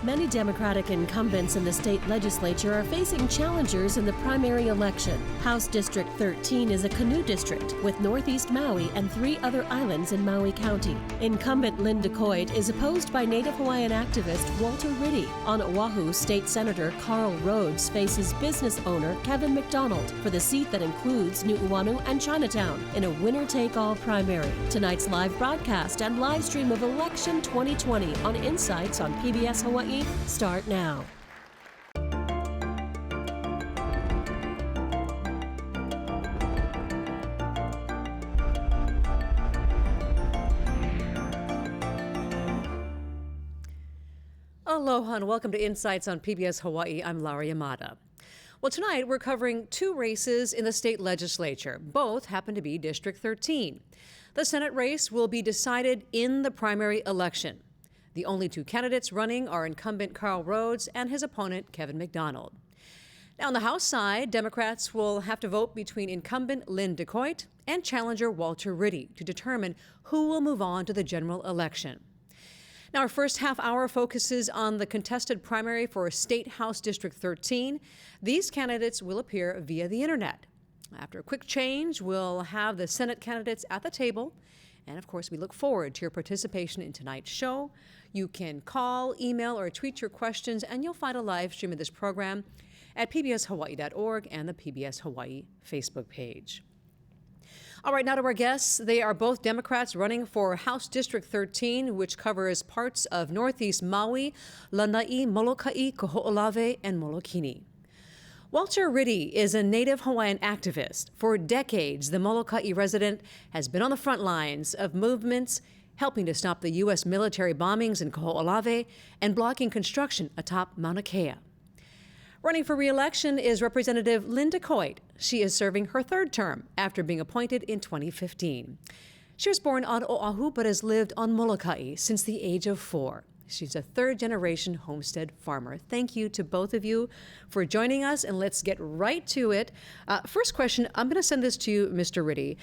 Many Democratic incumbents in the state legislature are facing challengers in the primary election. House District 13 is a canoe district with Northeast Maui and 3 other islands in Maui County. Incumbent Lynn Decoite is opposed by Native Hawaiian activist Walter Ritte. On Oʻahu, State Senator Karl Rhoads faces business owner Kevin McDonald for the seat that includes Nuʻuanu and Chinatown in a winner-take-all primary. Tonight's live broadcast and live stream of Election 2020 on Insights on PBS Hawaii start now. Aloha and welcome to Insights on PBS Hawaii. I'm Laura Yamada. Well, tonight we're covering 2 races in the state legislature. Both happen to be District 13. The Senate race will be decided in the primary election. The only 2 candidates running are incumbent Karl Rhoads and his opponent, Kevin McDonald. Now, on the House side, Democrats will have to vote between incumbent Lynn Decoite and challenger Walter Ritte to determine who will move on to the general election. Now, our first half hour focuses on the contested primary for State House District 13. These candidates will appear via the internet. After a quick change, we'll have the Senate candidates at the table. And of course, we look forward to your participation in tonight's show. You can call, email, or tweet your questions, and you'll find a live stream of this program at pbshawaii.org and the PBS Hawaii Facebook page. All right, now to our guests. They are both Democrats running for House District 13, which covers parts of Northeast Maui, Lanaʻi, Molokaʻi, Kahoʻolawe, and Molokaʻi. Walter Ritte is a Native Hawaiian activist. For decades, the Molokaʻi resident has been on the front lines of movements helping to stop the U.S. military bombings in Kahoʻolawe and blocking construction atop Mauna Kea. Running for re-election is Representative Lynn Decoite. She is serving her 3rd term after being appointed in 2015. She was born on Oʻahu but has lived on Molokaʻi since the age of 4. She's a 3rd-generation homestead farmer. Thank you to both of you for joining us, and let's get right to it. First question, I'm going to send this to you, Mr. Ritte.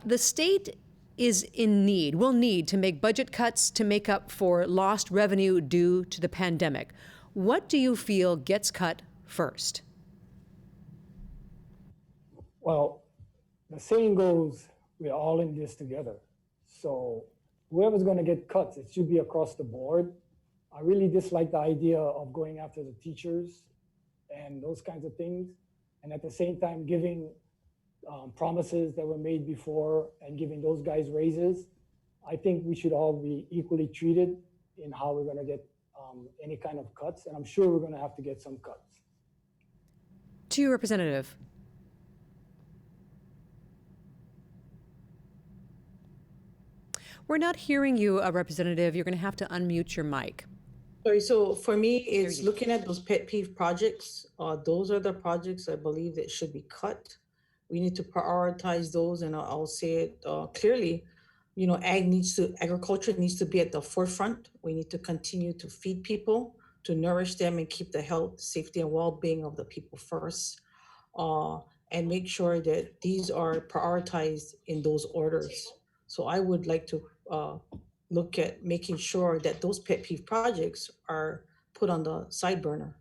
The state will need to make budget cuts to make up for lost revenue due to the pandemic. What do you feel gets cut first? Well, the saying goes, we're all in this together. So whoever's going to get cuts, it should be across the board. I really dislike the idea of going after the teachers and those kinds of things. And at the same time, giving promises that were made before and giving those guys raises. I think we should all be equally treated in how we're going to get any kind of cuts. And I'm sure we're going to have to get some cuts. To you, Representative. We're not hearing you, Representative. You're going to have to unmute your mic. Sorry, so for me, it's looking at those pet peeve projects. Those are the projects I believe that should be cut. We need to prioritize those, and I'll say it clearly. You know, agriculture needs to be at the forefront. We need to continue to feed people, to nourish them, and keep the health, safety, and well-being of the people first, and make sure that these are prioritized in those orders. So I would like to look at making sure that those pet peeve projects are put on the side burner.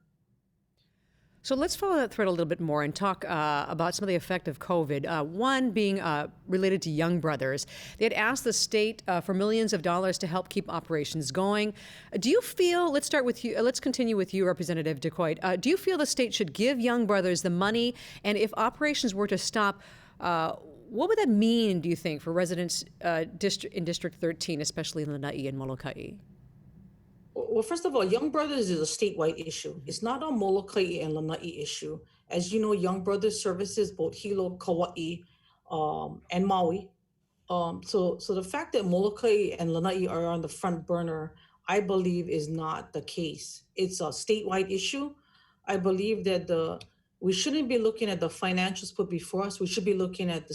So let's follow that thread a little bit more and talk about some of the effect of COVID. One being related to Young Brothers. They had asked the state for millions of dollars to help keep operations going. Do you feel, let's start with you, let's continue with you, Representative Decoite. Do you feel the state should give Young Brothers the money? And if operations were to stop, what would that mean, do you think, for residents in District 13, especially in Lanaʻi and Molokaʻi? Well, first of all, Young Brothers is a statewide issue. It's not a Molokaʻi and Lanaʻi issue. As you know, Young Brothers services both Hilo, Kauai, and Maui. So the fact that Molokaʻi and Lanaʻi are on the front burner, I believe, is not the case. It's a statewide issue. I believe that we shouldn't be looking at the financials put before us. We should be looking at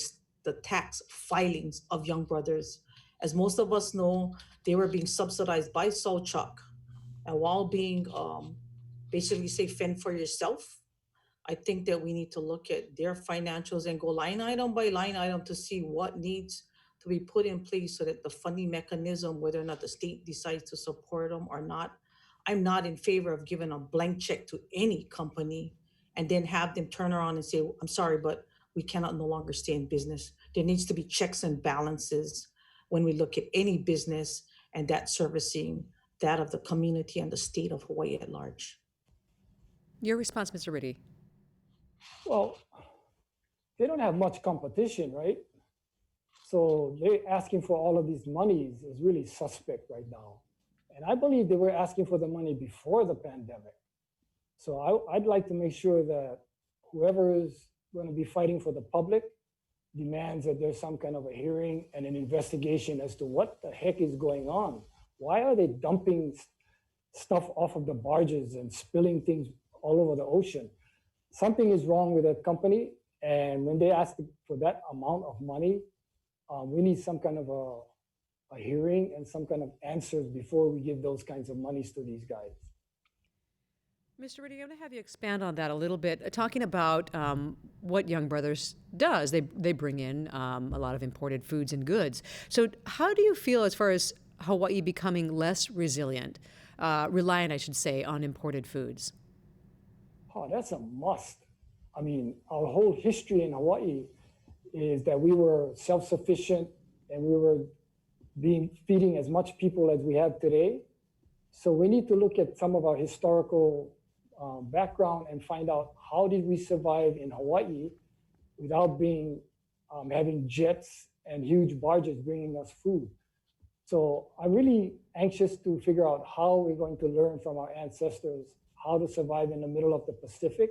the tax filings of Young Brothers. As most of us know, they were being subsidized by Saltchuk. And while being basically say fend for yourself, I think that we need to look at their financials and go line item by line item to see what needs to be put in place so that the funding mechanism, whether or not the state decides to support them or not, I'm not in favor of giving a blank check to any company and then have them turn around and say, I'm sorry, but we cannot no longer stay in business. There needs to be checks and balances when we look at any business and that servicing that of the community and the state of Hawaii at large. Your response, Mr. Ritte. Well, they don't have much competition, right? So they're asking for all of these monies is really suspect right now. And I believe they were asking for the money before the pandemic. So I'd like to make sure that whoever is going to be fighting for the public demands that there's some kind of a hearing and an investigation as to what the heck is going on. Why are they dumping stuff off of the barges and spilling things all over the ocean? Something is wrong with that company. And when they ask for that amount of money, we need some kind of a hearing and some kind of answers before we give those kinds of monies to these guys. Mr. Ritte, I'm going to have you expand on that a little bit, talking about what Young Brothers does. They bring in a lot of imported foods and goods. So how do you feel as far as Hawaii becoming less reliant, I should say, on imported foods? Oh, that's a must. I mean, our whole history in Hawaii is that we were self-sufficient and we were feeding as much people as we have today. So we need to look at some of our historical background and find out how did we survive in Hawaii without having jets and huge barges bringing us food. So I'm really anxious to figure out how we're going to learn from our ancestors how to survive in the middle of the Pacific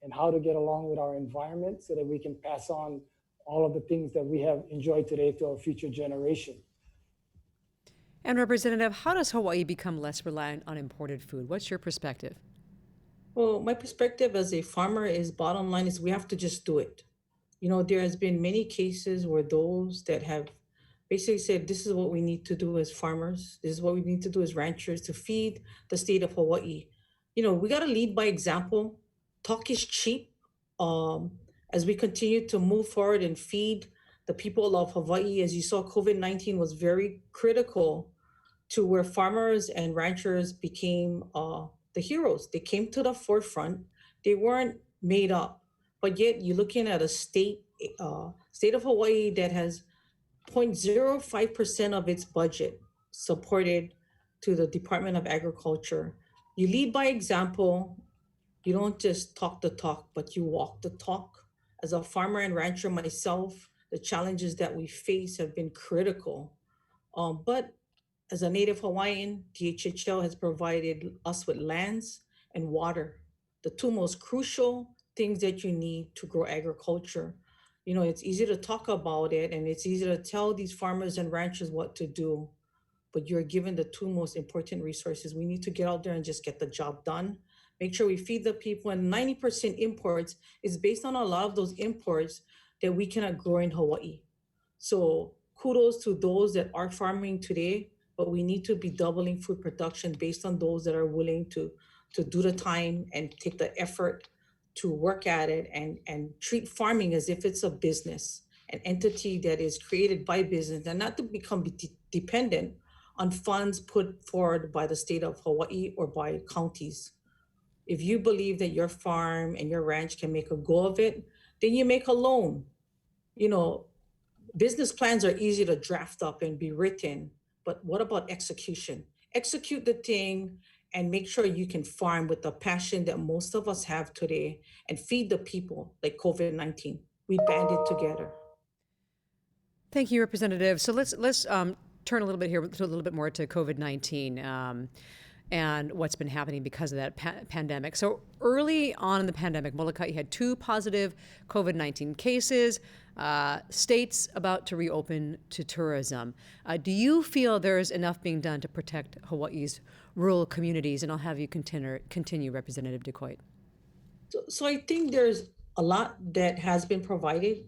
and how to get along with our environment so that we can pass on all of the things that we have enjoyed today to our future generation. And Representative, how does Hawaii become less reliant on imported food? What's your perspective? Well, my perspective as a farmer is bottom line is we have to just do it. You know, there has been many cases where those that have basically said, this is what we need to do as farmers. This is what we need to do as ranchers to feed the state of Hawaii. You know, we got to lead by example. Talk is cheap. As we continue to move forward and feed the people of Hawaii, as you saw, COVID-19 was very critical to where farmers and ranchers became the heroes. They came to the forefront. They weren't made up, but yet you're looking at a state of Hawaii that has 0.05% of its budget supported to the Department of Agriculture. You lead by example. You don't just talk the talk, but you walk the talk. As a farmer and rancher myself, the challenges that we face have been critical. But as a Native Hawaiian, DHHL has provided us with lands and water, the two most crucial things that you need to grow agriculture. You know, it's easy to talk about it and it's easy to tell these farmers and ranchers what to do, but you're given the two most important resources. We need to get out there and just get the job done. Make sure we feed the people, and 90% imports is based on a lot of those imports that we cannot grow in Hawaii. So kudos to those that are farming today, but we need to be doubling food production based on those that are willing to do the time and take the effort to work at it and treat farming as if it's a business, an entity that is created by business, and not to become dependent on funds put forward by the state of Hawaii or by counties. If you believe that your farm and your ranch can make a go of it, then you make a loan. You know, business plans are easy to draft up and be written, but what about execution? Execute the thing and make sure you can farm with the passion that most of us have today and feed the people like COVID-19. We banded together. Thank you, Representative. So let's turn a little bit here to a little bit more to COVID-19. And what's been happening because of that pandemic. So early on in the pandemic, Molokaʻi had 2 positive COVID-19 cases, states about to reopen to tourism. Do you feel there is enough being done to protect Hawaii's rural communities? And I'll have you continue, Representative Decoite. So I think there's a lot that has been provided.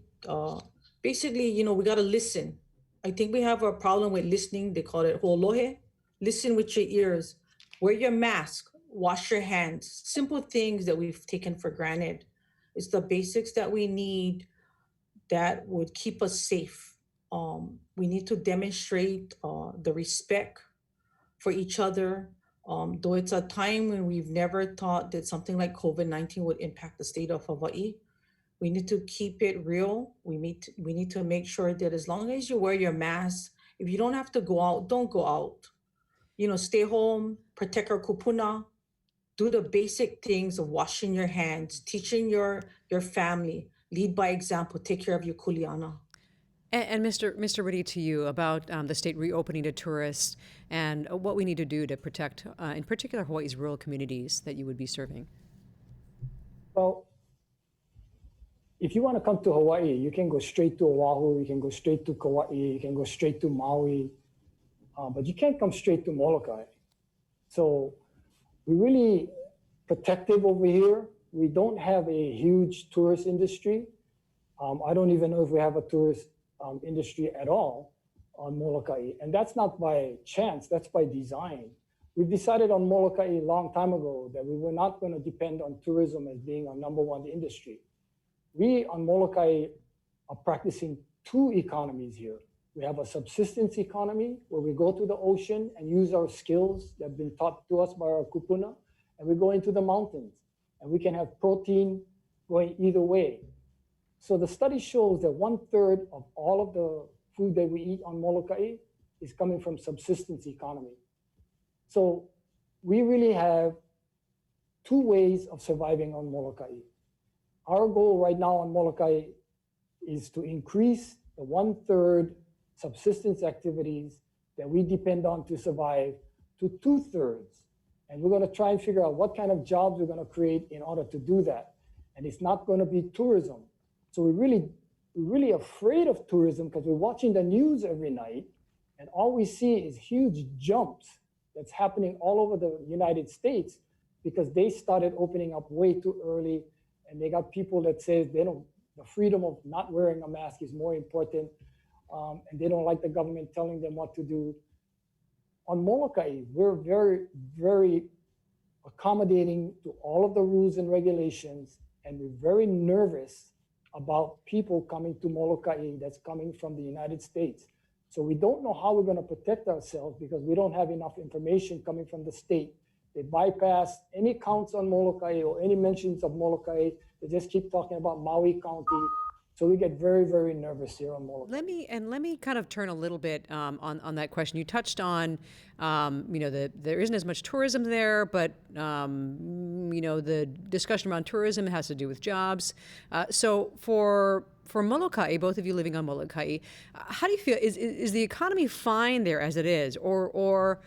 Basically, you know, we got to listen. I think we have a problem with listening. They call it holohe. Listen with your ears. Wear your mask, wash your hands, simple things that we've taken for granted. It's the basics that we need that would keep us safe. We need to demonstrate the respect for each other. Though it's a time when we've never thought that something like COVID-19 would impact the state of Hawaii, we need to keep it real. We need to make sure that as long as you wear your mask, if you don't have to go out, don't go out. Stay home, protect our kupuna, do the basic things of washing your hands, teaching your family, lead by example, take care of your kuleana. And Mr. Ritte, to you about the state reopening to tourists and what we need to do to protect, in particular, Hawaii's rural communities that you would be serving. Well, if you want to come to Hawaii, you can go straight to Oʻahu, you can go straight to Kauai, you can go straight to Maui, but you can't come straight to Molokaʻi. So we're really protective over here. We don't have a huge tourist industry. I don't even know if we have a tourist industry at all on Molokaʻi. And that's not by chance, that's by design. We've decided on Molokaʻi a long time ago that we were not going to depend on tourism as being our #1 industry. We on Molokaʻi are practicing two economies here. We have a subsistence economy where we go to the ocean and use our skills that have been taught to us by our kupuna, and we go into the mountains and we can have protein going either way. So the study shows that 1/3 of all of the food that we eat on Molokaʻi is coming from subsistence economy. So we really have two ways of surviving on Molokaʻi. Our goal right now on Molokaʻi is to increase the 1/3 subsistence activities that we depend on to survive to 2/3. And we're going to try and figure out what kind of jobs we're going to create in order to do that. And it's not going to be tourism. So we're really afraid of tourism because we're watching the news every night and all we see is huge jumps that's happening all over the United States because they started opening up way too early. And they got people that say the freedom of not wearing a mask is more important, and they don't like the government telling them what to do. On Molokaʻi, we're very, very accommodating to all of the rules and regulations, and we're very nervous about people coming to Molokaʻi that's coming from the United States. So we don't know how we're going to protect ourselves because we don't have enough information coming from the state. They bypass any counts on Molokaʻi or any mentions of Molokaʻi. They just keep talking about Maui County. So we get very, very nervous here on Molokaʻi. Let me kind of turn a little bit on that question. You touched on, there isn't as much tourism there, but the discussion around tourism has to do with jobs. So for Molokaʻi, both of you living on Molokaʻi, how do you feel? Is the economy fine there as it is, or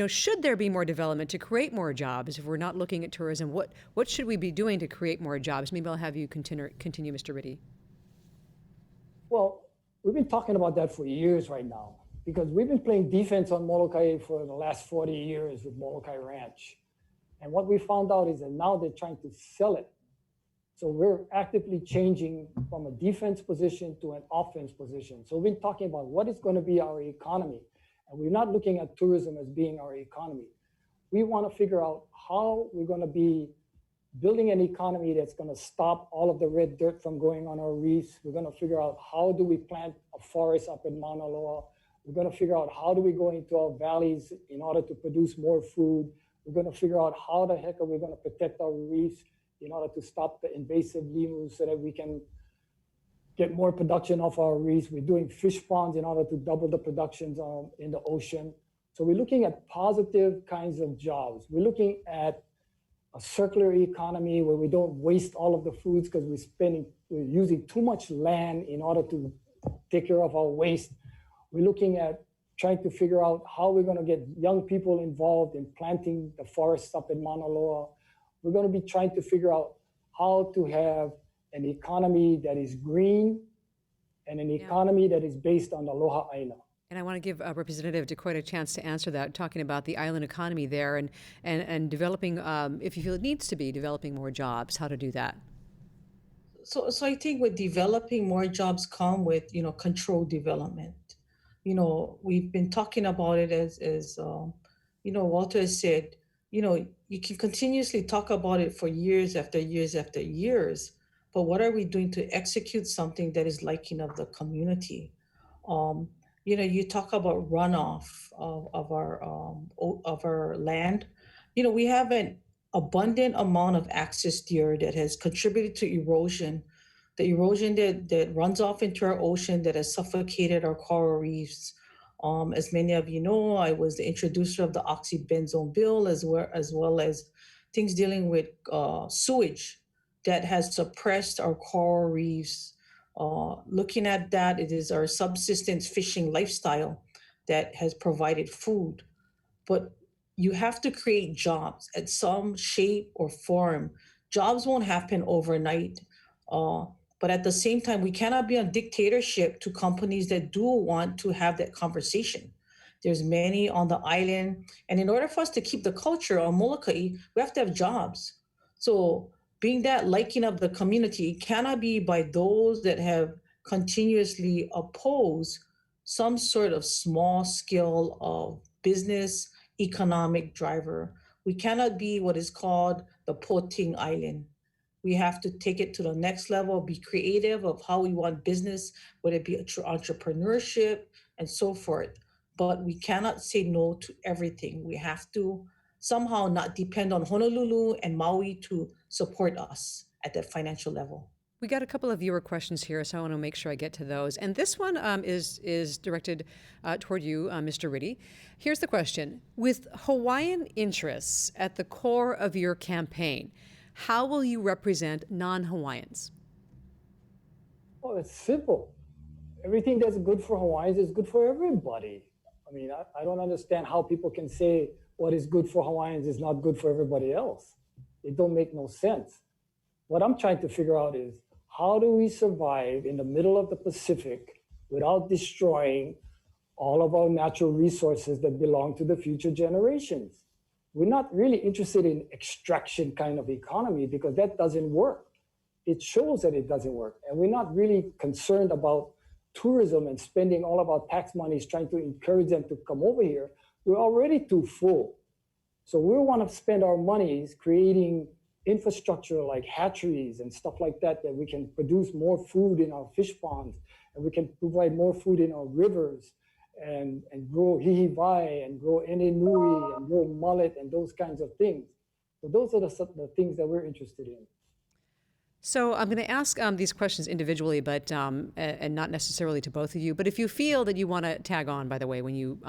should there be more development to create more jobs? If we're not looking at tourism, what should we be doing to create more jobs? Maybe I'll have you continue, Mr. Ritte. Well, we've been talking about that for years right now because we've been playing defense on Molokaʻi for the last 40 years with Molokaʻi Ranch. And what we found out is that now they're trying to sell it. So we're actively changing from a defense position to an offense position. So we've been talking about what is going to be our economy. And we're not looking at tourism as being our economy. We want to figure out how we're going to be building an economy that's going to stop all of the red dirt from going on our reefs. We're going to figure out how do we plant a forest up in Mauna Loa. We're going to figure out how do we go into our valleys in order to produce more food. We're going to figure out how the heck are we going to protect our reefs in order to stop the invasive lemurs so that we can get more production off our reefs. We're doing fish ponds in order to double the productions in the ocean. So we're looking at positive kinds of jobs. We're looking at a circular economy where we don't waste all of the foods because we're using too much land in order to take care of our waste. We're looking at trying to figure out how we're going to get young people involved in planting the forests up in Mauna Loa. We're going to be trying to figure out how to have an economy that is green and an economy that is based on aloha aina. And I want to give Representative Decoite a chance to answer that, talking about the island economy there and developing, if you feel it needs to be, developing more jobs, how to do that. So I think with developing more jobs come with, controlled development. We've been talking about it as Walter has said, you can continuously talk about it for years after years after years, but what are we doing to execute something that is liking of the community? you talk about runoff of our land. We have an abundant amount of access there that has contributed to erosion, the erosion that runs off into our ocean that has suffocated our coral reefs. As many of you know, I was the introducer of the oxybenzone bill, as well as things dealing with sewage that has suppressed our coral reefs. Looking at that, it is our subsistence fishing lifestyle that has provided food. But you have to create jobs at some shape or form. Jobs won't happen overnight. But at the same time, we cannot be on dictatorship to companies that do want to have that conversation. There's many on the island. And in order for us to keep the culture on Molokaʻi, we have to have jobs. So being that liking of the community cannot be by those that have continuously opposed some sort of small scale of business economic driver. We cannot be what is called the poting island. We have to take it to the next level, be creative of how we want business, whether it be entrepreneurship and so forth. But we cannot say no to everything. We have to somehow not depend on Honolulu and Maui to support us at that financial level. We got a couple of viewer questions here, so I want to make sure I get to those. And this one is directed toward you, Mr. Ritte. Here's the question. With Hawaiian interests at the core of your campaign, how will you represent non-Hawaiians? Well, it's simple. Everything that's good for Hawaiians is good for everybody. I mean, I don't understand how people can say what is good for Hawaiians is not good for everybody else. It don't make no sense. What I'm trying to figure out is, how do we survive in the middle of the Pacific without destroying all of our natural resources that belong to the future generations? We're not really interested in extraction kind of economy because that doesn't work. It shows that it doesn't work. And we're not really concerned about tourism and spending all of our tax monies trying to encourage them to come over here. We're already too full. So we want to spend our monies creating infrastructure like hatcheries and stuff like that, that we can produce more food in our fish ponds, and we can provide more food in our rivers, and grow hihiwai and grow enenui and grow mullet and those kinds of things. So those are the things that we're interested in. So I'm going to ask these questions individually, but and not necessarily to both of you. But if you feel that you want to tag on, by the way, when you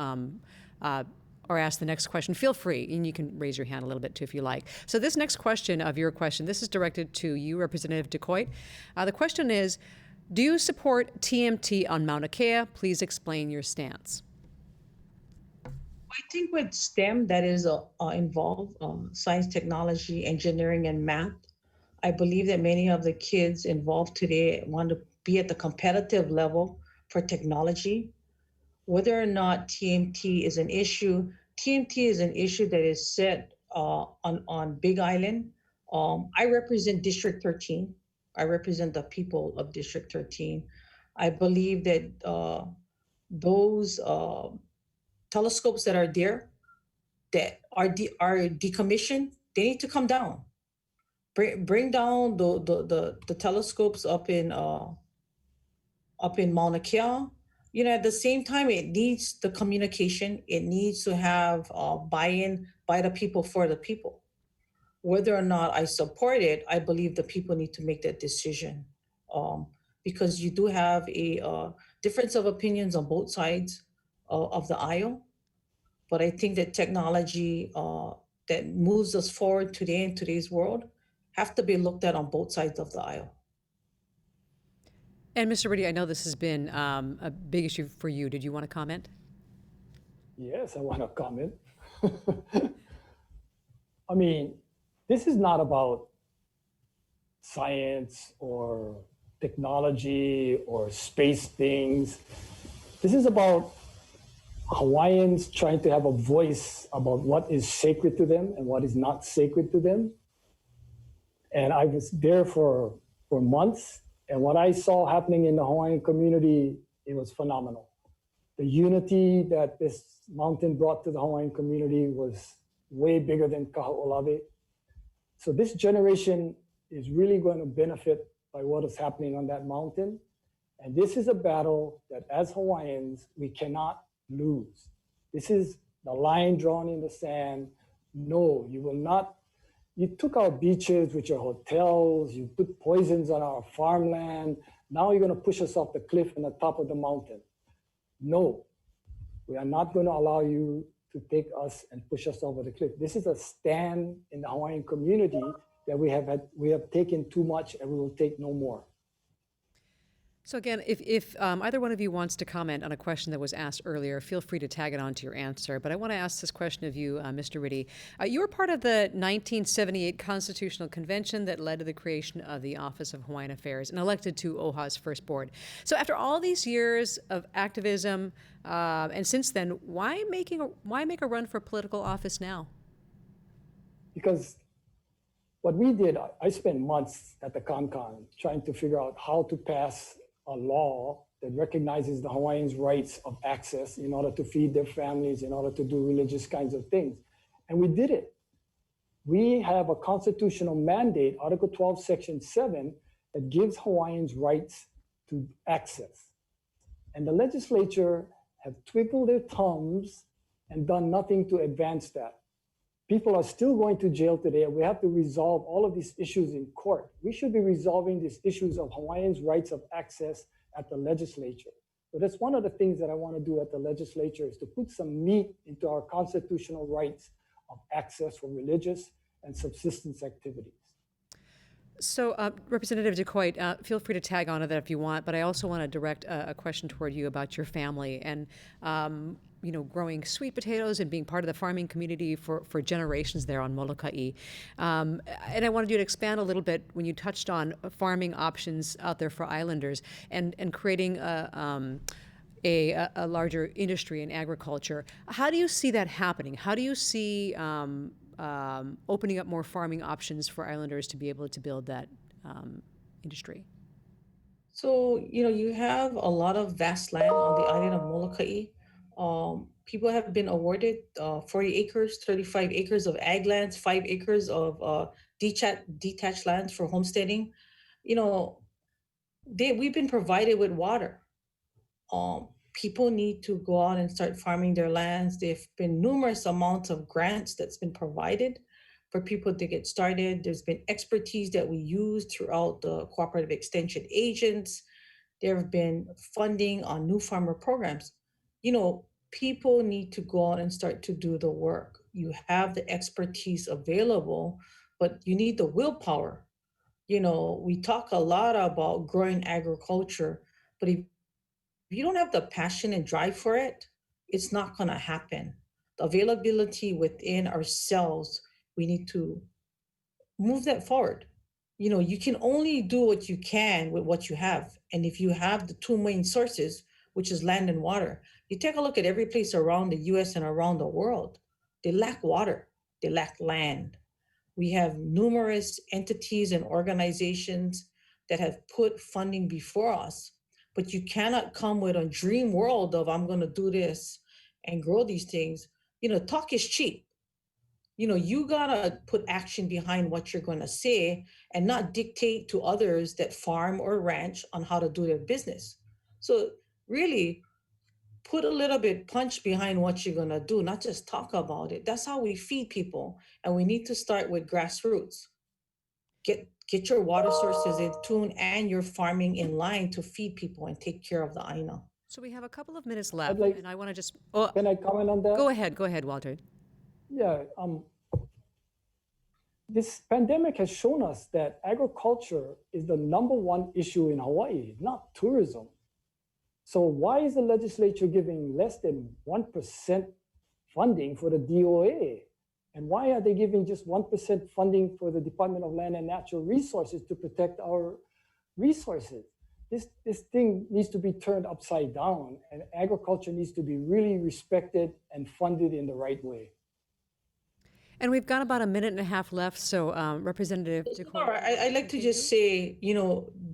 or ask the next question, feel free, and you can raise your hand a little bit too if you like. So this next question of your question, this is directed to you, Representative Decoite. The question is, do you support TMT on Mauna Kea? Please explain your stance. I think with STEM, that is involved, science, technology, engineering, and math. I believe that many of the kids involved today want to be at the competitive level for technology. Whether or not TMT is an issue, TMT is an issue that is set on Big Island. I represent District 13. I represent the people of District 13. I believe that those telescopes that are there, that are decommissioned, they need to come down. Bring down the telescopes up in Mauna Kea. At the same time, it needs the communication. It needs to have buy-in by the people for the people. Whether or not I support it, I believe the people need to make that decision, because you do have a difference of opinions on both sides of the aisle. But I think that technology that moves us forward today in today's world have to be looked at on both sides of the aisle. And Mr. Ritte, I know this has been a big issue for you. Did you want to comment? Yes, I want to comment. I mean, this is not about science or technology or space things. This is about Hawaiians trying to have a voice about what is sacred to them and what is not sacred to them. And I was there for months. And what I saw happening in the Hawaiian community, it was phenomenal. The unity that this mountain brought to the Hawaiian community was way bigger than Kahoʻolawe. So this generation is really going to benefit by what is happening on that mountain. And this is a battle that as Hawaiians, we cannot lose. This is the line drawn in the sand. No, you will not. You took our beaches, which are hotels, you put poisons on our farmland. Now you're going to push us off the cliff and the top of the mountain. No, we are not going to allow you to take us and push us over the cliff. This is a stand in the Hawaiian community that we have taken too much and we will take no more. So again, if either one of you wants to comment on a question that was asked earlier, feel free to tag it on to your answer. But I want to ask this question of you, Mr. Ritte. You were part of the 1978 Constitutional Convention that led to the creation of the Office of Hawaiian Affairs and elected to OHA's first board. So after all these years of activism, and since then, why make a run for political office now? Because what we did, I spent months at the CONCON trying to figure out how to pass a law that recognizes the Hawaiians' rights of access in order to feed their families, in order to do religious kinds of things. And we did it. We have a constitutional mandate, Article 12, Section 7, that gives Hawaiians rights to access. And the legislature have twiddled their thumbs and done nothing to advance that. People are still going to jail today. We have to resolve all of these issues in court. We should be resolving these issues of Hawaiians' rights of access at the legislature. So that's one of the things that I want to do at the legislature is to put some meat into our constitutional rights of access for religious and subsistence activities. So, Representative Decoite, feel free to tag on to that if you want, but I also want to direct a question toward you about your family and, growing sweet potatoes and being part of the farming community for generations there on Molokaʻi. And I wanted you to expand a little bit when you touched on farming options out there for islanders and creating a larger industry in agriculture. How do you see that happening? How do you see opening up more farming options for islanders to be able to build that industry? So, you have a lot of vast land on the island of Molokaʻi. People have been awarded 40 acres, 35 acres of ag lands, 5 acres of detached lands for homesteading. We've been provided with water. People need to go out and start farming their lands. There have been numerous amounts of grants that's been provided for people to get started. There's been expertise that we use throughout the cooperative extension agents. There have been funding on new farmer programs. People need to go out and start to do the work. You have the expertise available, but you need the willpower. We talk a lot about growing agriculture, but if you don't have the passion and drive for it, it's not going to happen. The availability within ourselves, we need to move that forward. You can only do what you can with what you have. And if you have the two main sources, which is land and water, you take a look at every place around the US and around the world, they lack water, they lack land. We have numerous entities and organizations that have put funding before us, but you cannot come with a dream world of I'm going to do this and grow these things. Talk is cheap. You gotta put action behind what you're going to say and not dictate to others that farm or ranch on how to do their business. So really put a little bit punch behind what you're going to do, not just talk about it. That's how we feed people. And we need to start with grassroots. Get your water sources in tune and your farming in line to feed people and take care of the aina. So we have a couple of minutes left, and I want to just... Can I comment on that? Go ahead, Walter. Yeah, this pandemic has shown us that agriculture is the #1 issue in Hawaii, not tourism. So why is the legislature giving less than 1% funding for the DOA? And why are they giving just 1% funding for the Department of Land and Natural Resources to protect our resources? This thing needs to be turned upside down, and agriculture needs to be really respected and funded in the right way. And we've got about a minute and a half left, so Representative Decoite. I'd like to just say,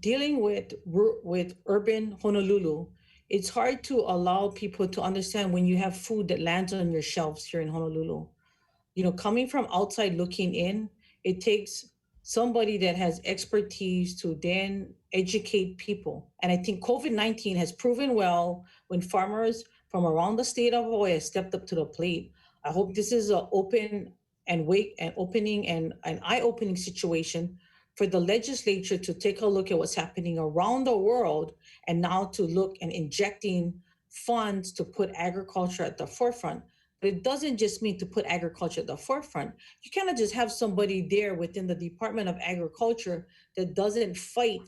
dealing with urban Honolulu, it's hard to allow people to understand when you have food that lands on your shelves here in Honolulu. Coming from outside looking in, it takes somebody that has expertise to then educate people. And I think COVID-19 has proven well when farmers from around the state of Hawaii stepped up to the plate. I hope this is an opening and an eye-opening situation for the legislature to take a look at what's happening around the world, and now to look and injecting funds to put agriculture at the forefront. But it doesn't just mean to put agriculture at the forefront. You cannot just have somebody there within the Department of Agriculture that doesn't fight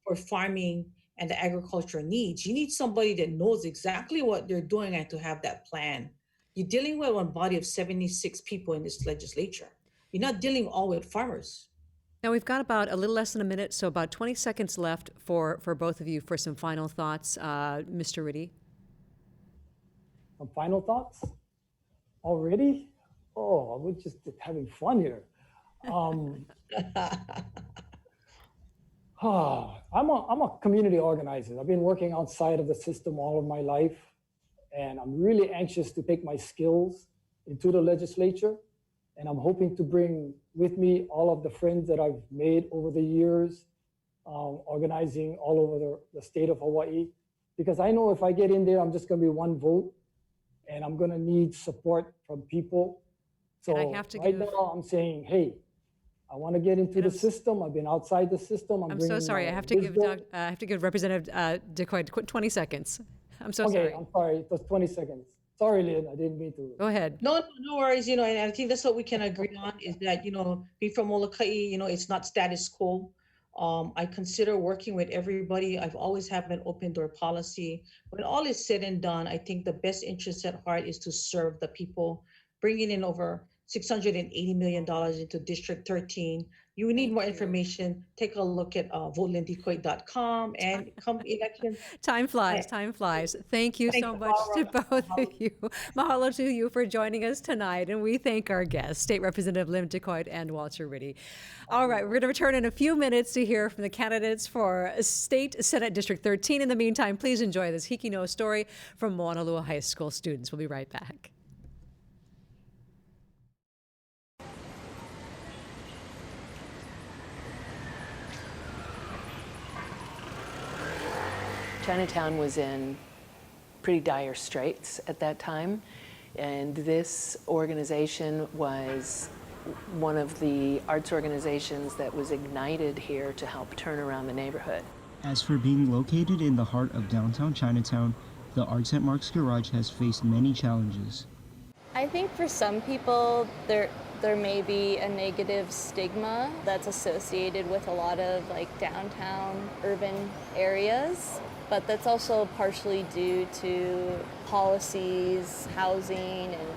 for farming and the agriculture needs. You need somebody that knows exactly what they're doing and to have that plan. You're dealing with one body of 76 people in this legislature. You're not dealing all with farmers. Now, we've got about a little less than a minute, so about 20 seconds left for both of you for some final thoughts. Mr. Ritte? Some final thoughts? Already? Oh, we're just having fun here. I'm a community organizer. I've been working outside of the system all of my life, and I'm really anxious to take my skills into the legislature. And I'm hoping to bring with me all of the friends that I've made over the years, organizing all over the state of Hawaii. Because I know if I get in there, I'm just going to be one vote, and I'm going to need support from people. So right now I'm saying, hey, I want to get into the system. I've been outside the system. I'm so sorry. I have to give Representative Decoite 20 seconds. I'm so sorry. Okay, I'm sorry. It was 20 seconds. Sorry, Lynn, I didn't mean to. Go ahead. No worries. And I think that's what we can agree on is that, being from Molokaʻi, it's not status quo. I consider working with everybody. I've always had an open door policy. When all is said and done, I think the best interest at heart is to serve the people, bringing in over $680 million into District 13. You need more information. Take a look at votelyndecoite.com and come election. Time flies. Thank you so much to both of you. Mahalo to you for joining us tonight. And we thank our guests, State Representative Lynn Decoite and Walter Ritte. All right, we're going to return in a few minutes to hear from the candidates for State Senate District 13. In the meantime, please enjoy this Hiki no story from Mauna Kea High School students. We'll be right back. Chinatown was in pretty dire straits at that time, and this organization was one of the arts organizations that was ignited here to help turn around the neighborhood. As for being located in the heart of downtown Chinatown, the Arts at Mark's Garage has faced many challenges. I think for some people, there may be a negative stigma that's associated with a lot of downtown urban areas. But that's also partially due to policies, housing, and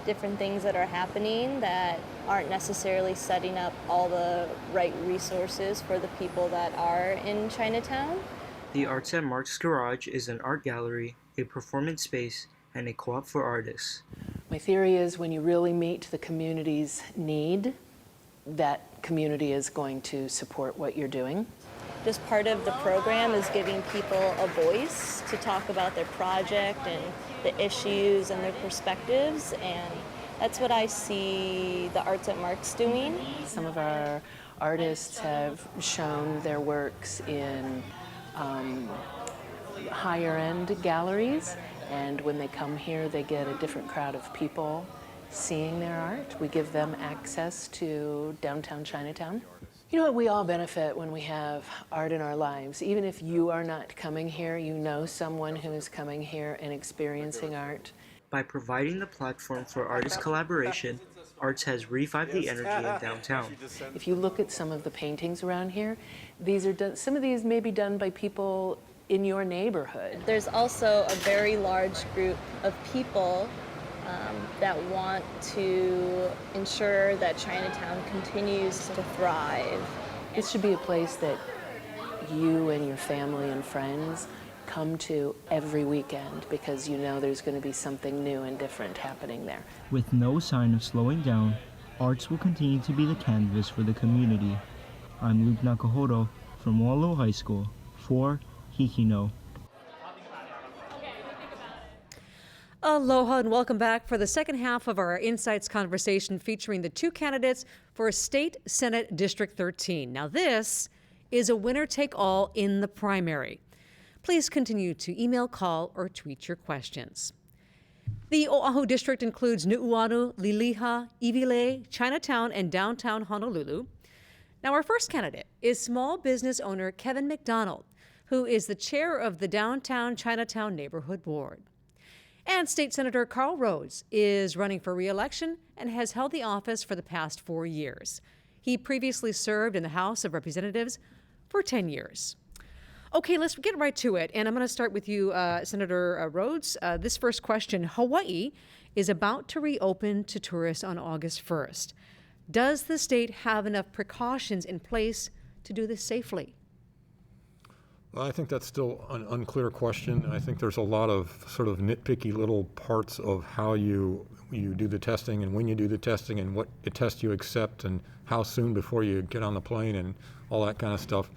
different things that are happening that aren't necessarily setting up all the right resources for the people that are in Chinatown. The Arts at Mark's Garage is an art gallery, a performance space, and a co-op for artists. My theory is when you really meet the community's need, that community is going to support what you're doing. Just part of the program is giving people a voice to talk about their project and the issues and their perspectives, and that's what I see the Arts at Mark's doing. Some of our artists have shown their works in higher end galleries, and when they come here they get a different crowd of people seeing their art. We give them access to downtown Chinatown. You know what, we all benefit when we have art in our lives. Even if you are not coming here, you know someone who is coming here and experiencing art. By providing the platform for artist collaboration, arts has revived the energy in downtown. If you look at some of the paintings around here, these are done, some of these may be done by people in your neighborhood. There's also a very large group of people that want to ensure that Chinatown continues to thrive. This should be a place that you and your family and friends come to every weekend because you know there's going to be something new and different happening there. With no sign of slowing down, arts will continue to be the canvas for the community. I'm Luke Nakahoro from Wallow High School for Hiki no. Aloha and welcome back for the second half of our Insights conversation featuring the two candidates for State Senate District 13. Now this is a winner-take-all in the primary. Please continue to email, call, or tweet your questions. The Oʻahu district includes Nuʻuanu, Liliha, Iwilei, Chinatown, and Downtown Honolulu. Now our first candidate is small business owner Kevin McDonald, who is the chair of the Downtown Chinatown Neighborhood Board. And State Senator Karl Rhoads is running for re-election and has held the office for the past 4 years. He previously served in the House of Representatives for 10 years. Okay, let's get right to it. And I'm going to start with you, Senator Rhoads. This first question, Hawaii is about to reopen to tourists on August 1st. Does the state have enough precautions in place to do this safely? Well, I think that's still an unclear question. I think there's a lot of sort of nitpicky little parts of how you do the testing and when you do the testing and what test you accept and how soon before you get on the plane and all that kind of stuff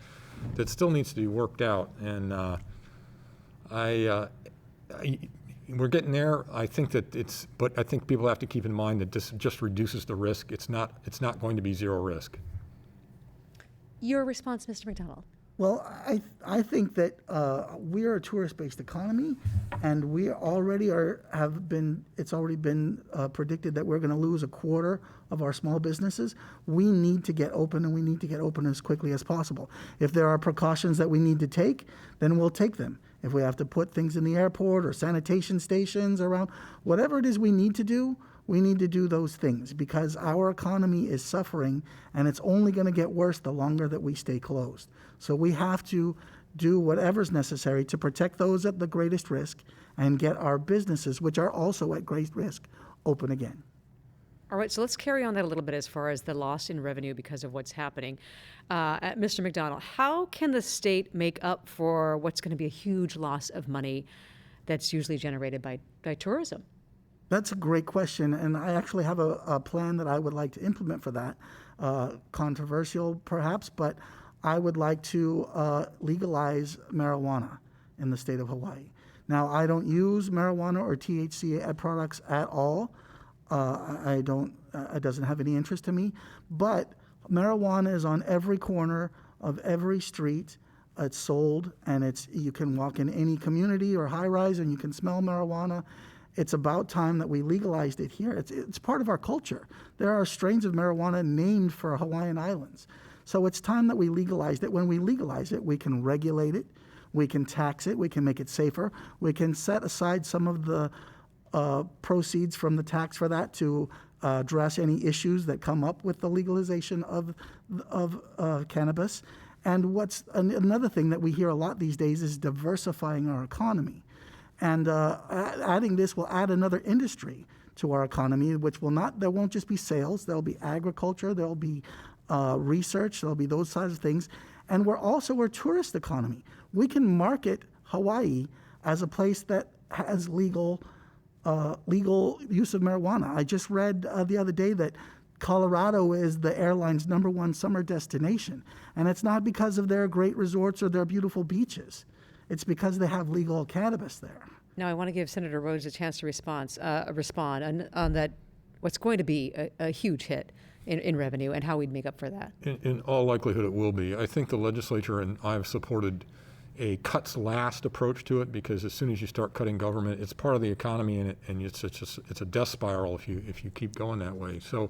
that still needs to be worked out. And we're getting there. I think that but I think people have to keep in mind that this just reduces the risk. It's not going to be zero risk. Your response, Mr. McDonald. Well, I think that we are a tourist-based economy, and we already it's already been predicted that we're going to lose a quarter of our small businesses. We need to get open, and we need to get open as quickly as possible. If there are precautions that we need to take, then we'll take them. If we have to put things in the airport or sanitation stations around, whatever it is we need to do those things because our economy is suffering, and it's only going to get worse the longer that we stay closed. So we have to do whatever's necessary to protect those at the greatest risk and get our businesses, which are also at great risk, open again. All right, so let's carry on that a little bit as far as the loss in revenue because of what's happening. Mr. McDonald, how can the state make up for what's going to be a huge loss of money that's usually generated by tourism? That's a great question, and I actually have a plan that I would like to implement for that. Controversial, perhaps, but I would like to legalize marijuana in the state of Hawaii. Now, I don't use marijuana or THC products at all. I don't. It doesn't have any interest to me. But marijuana is on every corner of every street. It's sold, and you can walk in any community or high-rise, and you can smell marijuana. It's about time that we legalized it here. It's part of our culture. There are strains of marijuana named for Hawaiian islands. So it's time that we legalized it. When we legalize it, we can regulate it, we can tax it, we can make it safer, we can set aside some of the proceeds from the tax for that to address any issues that come up with the legalization of cannabis. And what's another thing that we hear a lot these days is diversifying our economy. And adding this will add another industry to our economy, which there won't just be sales, there'll be agriculture, there'll be research, there'll be those kinds of things. And we're a tourist economy. We can market Hawaii as a place that has legal use of marijuana. I just read the other day that Colorado is the airline's #1 summer destination. And it's not because of their great resorts or their beautiful beaches. It's because they have legal cannabis there. Now, I want to give Senator Rhoads a chance to respond on that, what's going to be a huge hit in revenue and how we'd make up for that. In all likelihood, it will be. I think the legislature and I have supported a cuts last approach to it because as soon as you start cutting government, it's part of the economy and it's a death spiral if you keep going that way. So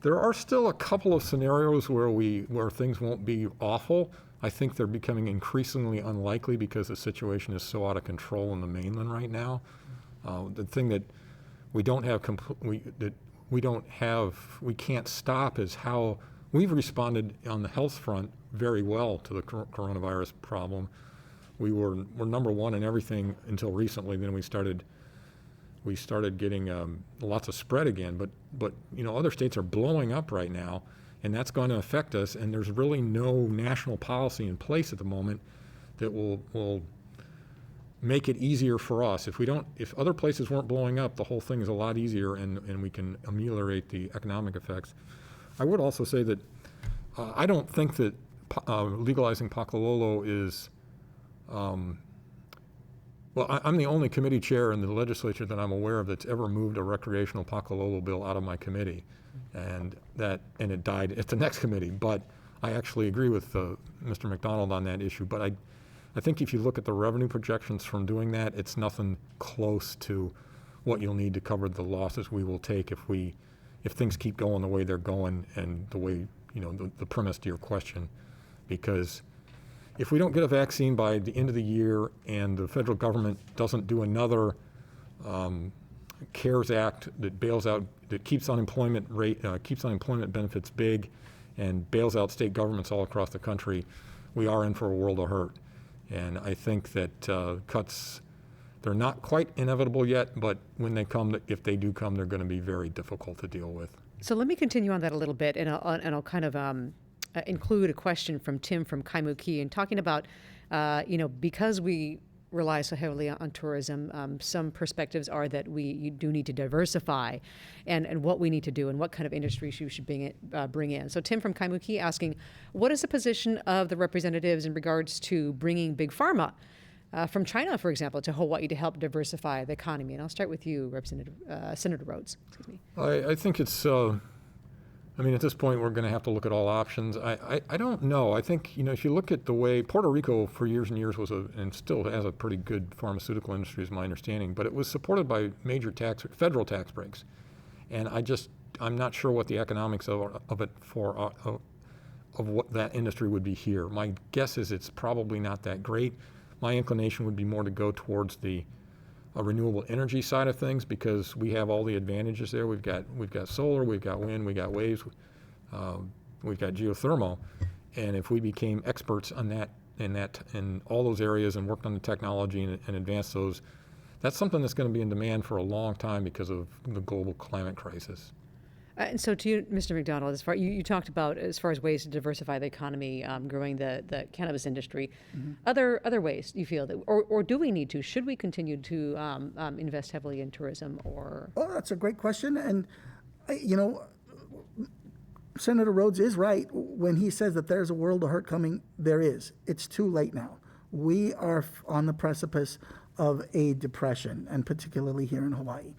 there are still a couple of scenarios where things won't be awful. I think they're becoming increasingly unlikely because the situation is so out of control in the mainland right now. The thing that we can't stop is how we've responded on the health front very well to the coronavirus problem. We're #1 in everything until recently. Then we started getting lots of spread again. But other states are blowing up right now. And that's going to affect us, and there's really no national policy in place at the moment that will make it easier for us. If other places weren't blowing up, the whole thing is a lot easier, and we can ameliorate the economic effects. I would also say that I don't think that legalizing pakalolo Well, I'm the only committee chair in the legislature that I'm aware of that's ever moved a recreational pakalolo bill out of my committee, and it died at the next committee. But I actually agree with Mr. McDonald on that issue. But I think if you look at the revenue projections from doing that, it's nothing close to what you'll need to cover the losses we will take if things keep going the way they're going and the way, the premise to your question. Because if we don't get a vaccine by the end of the year and the federal government doesn't do another CARES Act that bails out, that keeps unemployment benefits big and bails out state governments all across the country, we are in for a world of hurt. And I think that cuts, they're not quite inevitable yet, but when they come, if they do come, they're going to be very difficult to deal with. So let me continue on that a little bit, and I'll kind of include a question from Tim from Kaimuki and talking about, because we rely so heavily on tourism, some perspectives are that you do need to diversify and what we need to do and what kind of industries you should bring in. So Tim from Kaimuki asking, what is the position of the representatives in regards to bringing big pharma from China, for example, to Hawaii to help diversify the economy? And I'll start with you, Senator Rhoads. Excuse me. I think it's, at this point, we're going to have to look at all options. I don't know. I think, if you look at the way Puerto Rico for years and years was and still has a pretty good pharmaceutical industry is my understanding, but it was supported by major federal tax breaks. And I'm not sure what the economics of it of what that industry would be here. My guess is it's probably not that great. My inclination would be more to go towards the renewable energy side of things because we have all the advantages there. We've got solar, we've got wind, we've got waves, we've got geothermal, and if we became experts on that in all those areas and worked on the technology and advanced those, that's something that's going to be in demand for a long time because of the global climate crisis. And so to you, Mr. McDonald, as far you talked about as far as ways to diversify the economy, growing the cannabis industry, other ways you feel that, or do we need to? Should we continue to invest heavily in tourism? Or that's a great question, and Senator Rhoads is right when he says that there's a world of hurt coming. There is. It's too late now. We are on the precipice of a depression, and particularly here in Hawaii.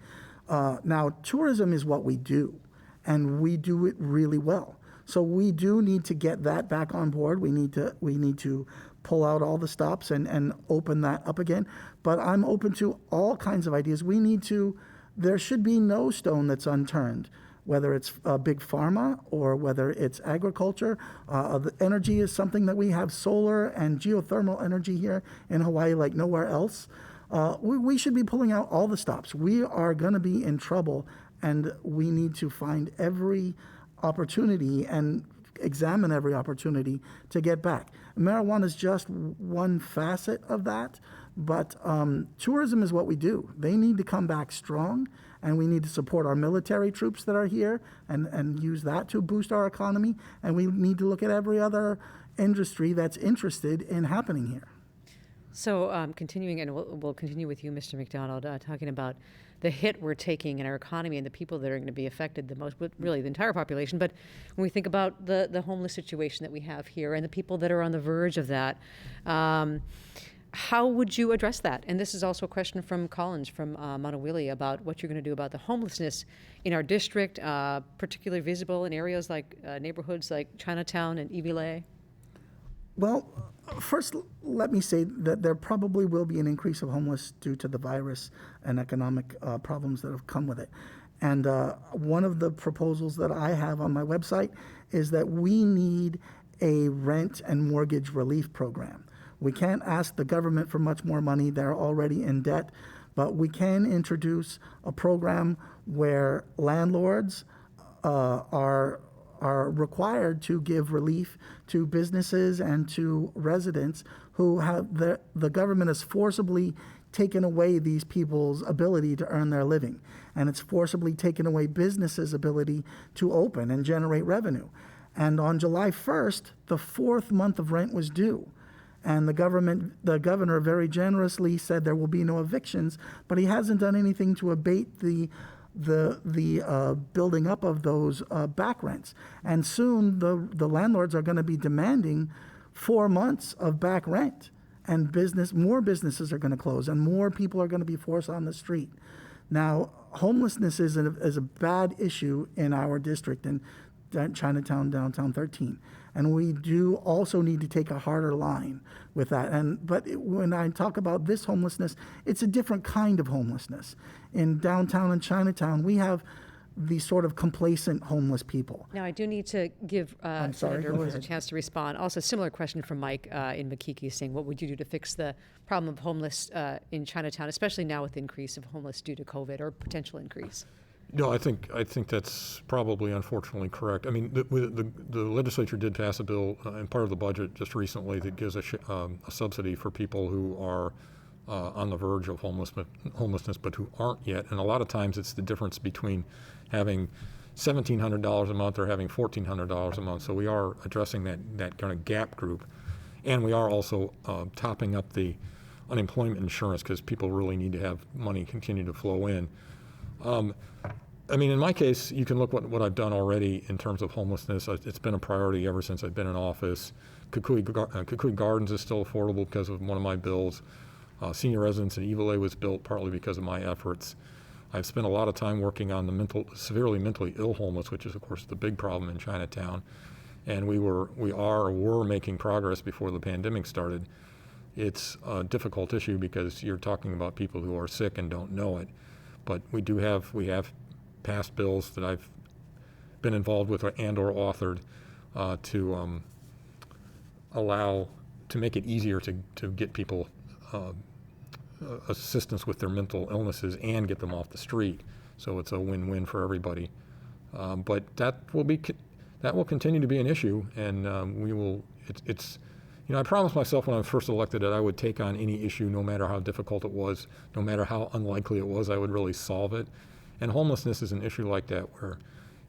Now, tourism is what we do. And we do it really well. So we do need to get that back on board. We need to pull out all the stops and open that up again. But I'm open to all kinds of ideas. There should be no stone that's unturned, whether it's big pharma or whether it's agriculture. The energy is something that we have solar and geothermal energy here in Hawaii like nowhere else. We should be pulling out all the stops. We are going to be in trouble. And we need to find every opportunity and examine every opportunity to get back. Marijuana is just one facet of that, but tourism is what we do. They need to come back strong, and we need to support our military troops that are here and use that to boost our economy. And we need to look at every other industry that's interested in happening here. So continuing, and we'll continue with you, Mr. McDonald, talking about the hit we're taking in our economy and the people that are going to be affected the most, but really the entire population. But when we think about the homeless situation that we have here and the people that are on the verge of that, how would you address that? And this is also a question from Collins from Mauna Kea about what you're going to do about the homelessness in our district, particularly visible in areas like neighborhoods like Chinatown and Iwilei. Well, first, let me say that there probably will be an increase of homeless due to the virus and economic problems that have come with it. And one of the proposals that I have on my website is that we need a rent and mortgage relief program. We can't ask the government for much more money. They're already in debt. But we can introduce a program where landlords are required to give relief to businesses and to residents who have the government has forcibly taken away these people's ability to earn their living. And it's forcibly taken away businesses' ability to open and generate revenue. And on July 1st, the fourth month of rent was due. And the governor very generously said there will be no evictions, but he hasn't done anything to abate the building up of those back rents. And soon the landlords are going to be demanding 4 months of back rent. and more businesses are going to close, and more people are going to be forced on the street. Now, homelessness is a bad issue in our district in Chinatown, Downtown 13. And we do also need to take a harder line with that. But when I talk about this homelessness, it's a different kind of homelessness. In downtown and Chinatown, we have these sort of complacent homeless people. Now, I do need to give Senator Rhoads a chance to respond. Also, similar question from Mike in Makiki saying, what would you do to fix the problem of homeless in Chinatown, especially now with the increase of homeless due to COVID or potential increase? No, I think that's probably unfortunately correct. I mean, the legislature did pass a bill and part of the budget just recently that gives a subsidy for people who are on the verge of homelessness, but who aren't yet. And a lot of times it's the difference between having $1,700 a month or having $1,400 a month. So we are addressing that kind of gap group. And we are also topping up the unemployment insurance because people really need to have money continue to flow in. I mean, in my case, you can look what I've done already in terms of homelessness. It's been a priority ever since I've been in office. Kukui Gardens is still affordable because of one of my bills. Senior residence in Iwilei was built partly because of my efforts. I've spent a lot of time working on the severely mentally ill homeless, which is, of course, the big problem in Chinatown. And we were making progress before the pandemic started. It's a difficult issue because you're talking about people who are sick and don't know it. But we have passed bills that I've been involved with and or authored to make it easier to get people assistance with their mental illnesses and get them off the street. So it's a win-win for everybody. But that will continue to be an issue, and we will. I promised myself when I was first elected that I would take on any issue, no matter how difficult it was, no matter how unlikely it was, I would really solve it. And homelessness is an issue like that, where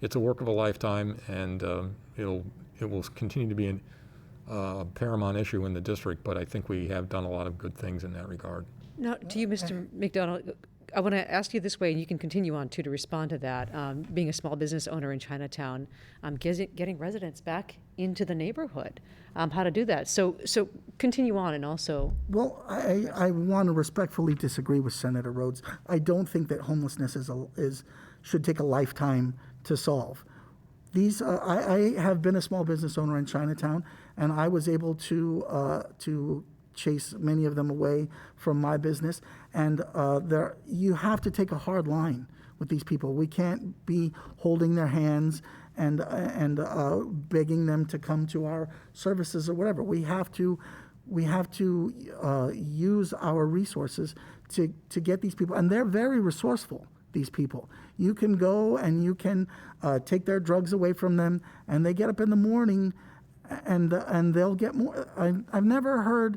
it's a work of a lifetime, and it will continue to be a paramount issue in the district. But I think we have done a lot of good things in that regard. Now, to you, Mr. McDonald, I want to ask you this way, and you can continue on too to respond to that. Being a small business owner in Chinatown, getting residents back into the neighborhood, how to do that. So continue on, and also. Well, I want to respectfully disagree with Senator Rhoads. I don't think that homelessness should take a lifetime to solve. I have been a small business owner in Chinatown, and I was able to chase many of them away from my business. And you have to take a hard line with these people. We can't be holding their hands and begging them to come to our services or whatever. We have to use our resources to get these people, and they're very resourceful. These people, you can go and you can take their drugs away from them, and they get up in the morning, and they'll get more. I've never heard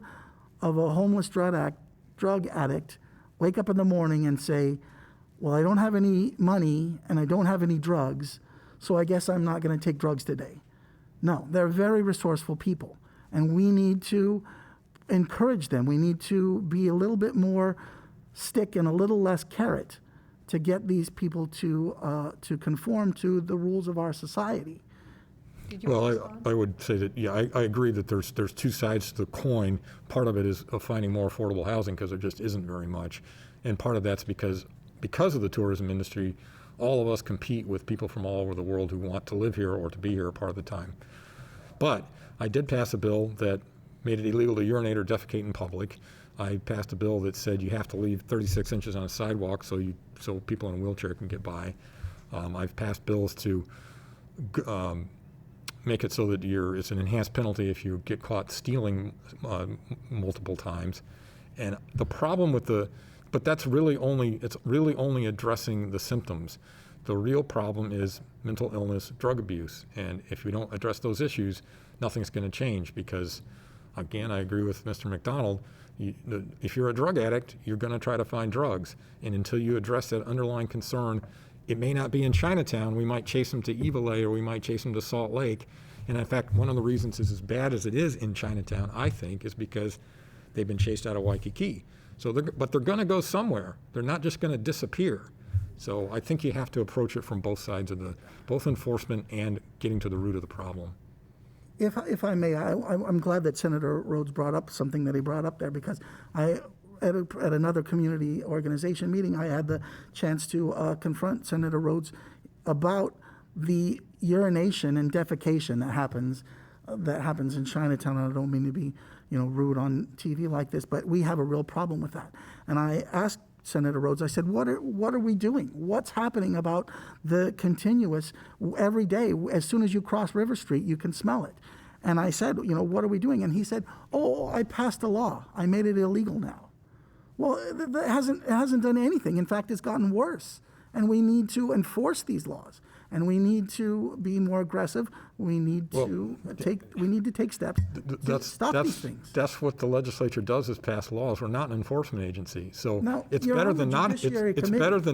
of a homeless drug addict wake up in the morning and say, well, I don't have any money and I don't have any drugs, so I guess I'm not going to take drugs today. No, they're very resourceful people, and we need to encourage them. We need to be a little bit more stick and a little less carrot to get these people to conform to the rules of our society. Well, I would say that, yeah, I agree that there's two sides to the coin. Part of it is finding more affordable housing because there just isn't very much. And part of that's because of the tourism industry, all of us compete with people from all over the world who want to live here or to be here part of the time. But I did pass a bill that made it illegal to urinate or defecate in public. I passed a bill that said you have to leave 36 inches on a sidewalk so people in a wheelchair can get by. I've passed bills to make it so that it's an enhanced penalty if you get caught stealing multiple times. And the problem but it's really only addressing the symptoms. The real problem is mental illness, drug abuse. And if we don't address those issues, nothing's going to change because, again, I agree with Mr. McDonald. If you're a drug addict, you're going to try to find drugs. And until you address that underlying concern, it may not be in Chinatown. We might chase them to Iwilei or we might chase them to Salt Lake. And in fact, one of the reasons it's as bad as it is in Chinatown, I think, is because they've been chased out of Waikiki. But they're going to go somewhere. They're not just going to disappear. So I think you have to approach it from both sides of both enforcement and getting to the root of the problem. If I may, I'm glad that Senator Rhoads brought up something that he brought up there, because at another community organization meeting, I had the chance to confront Senator Rhoads about the urination and defecation that happens in Chinatown. And I don't mean to be, rude on TV like this, but we have a real problem with that. And I asked Senator Rhoads, I said, what are we doing? What's happening about the continuous every day? As soon as you cross River Street, you can smell it. And I said, what are we doing? And he said, I passed a law. I made it illegal now. Well, it hasn't done anything. In fact, it's gotten worse. And we need to enforce these laws. And we need to be more aggressive. We need to take steps to stop these things. That's what the legislature does, is pass laws. We're not an enforcement agency. So now, it's better than